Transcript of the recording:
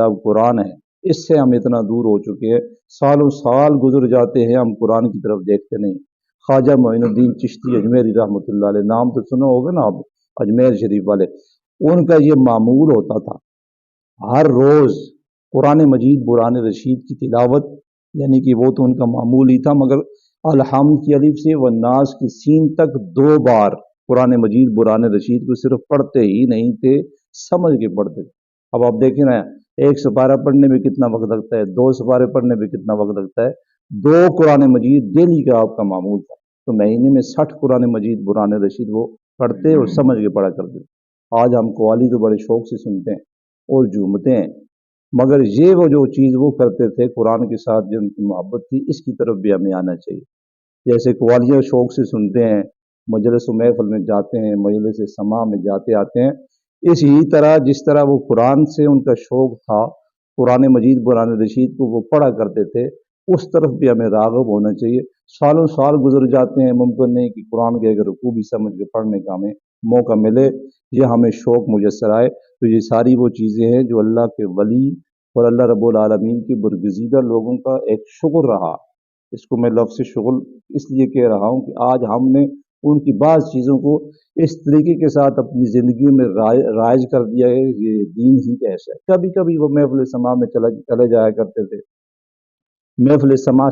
اب قرآن ہے، اس سے ہم اتنا دور ہو چکے ہیں، سالوں سال گزر جاتے ہیں، ہم قرآن کی طرف دیکھتے نہیں۔ خواجہ معین الدین چشتی اجمیری رحمۃ اللہ علیہ، نام تو سنا ہوگا نا آپ، اجمیر شریف والے، ان کا یہ معمول ہوتا تھا ہر روز قرآن مجید قرآن رشید کی تلاوت، یعنی کہ وہ تو ان کا معمول ہی تھا، مگر الحمد کی الف سے والناس کی سین تک 2 بار قرآن مجید قرآن رشید کو صرف پڑھتے ہی نہیں تھے، سمجھ کے پڑھتے تھے۔ اب آپ دیکھیں نا، 1 سپارہ پڑھنے میں کتنا وقت لگتا ہے، 2 سپارے پڑھنے میں کتنا وقت لگتا ہے، 2 قرآن مجید ڈیلی کا آپ کا معمول تھا، تو مہینے میں 60 قرآن مجید قرآن رشید وہ پڑھتے اور سمجھ کے پڑھا کرتے۔ آج ہم قوالی تو بڑے شوق سے سنتے ہیں اور جھومتے ہیں، مگر یہ وہ جو چیز وہ کرتے تھے قرآن کے ساتھ جو ان کی محبت تھی، اس کی طرف بھی ہمیں آنا چاہیے۔ جیسے قوالیاں شوق سے سنتے ہیں، مجلس و محفل میں جاتے ہیں، مجلس سما میں جاتے آتے ہیں، اسی طرح جس طرح وہ قرآن سے ان کا شوق تھا، قرآن مجید قرآن رشید کو وہ پڑھا کرتے تھے، اس طرف بھی ہمیں راغب ہونا چاہیے۔ سالوں سال گزر جاتے ہیں، ممکن نہیں کہ قرآن کے اگر رکوع بھی سمجھ کے پڑھنے کا ہمیں موقع ملے یا ہمیں شوق میسر آئے، تو یہ ساری وہ چیزیں ہیں جو اللہ کے ولی اور اللہ رب العالمین کے برگزیدہ لوگوں کا ایک شغل رہا۔ اس کو میں لفظ شغل اس لیے کہہ رہا ہوں کہ آج ہم نے ان کی بعض چیزوں کو اس طریقے کے ساتھ اپنی زندگیوں میں رائج کر دیا ہے، یہ دین ہی ایسا ہے۔ کبھی کبھی وہ محفل سما میں چلے جایا کرتے تھے، محفل سما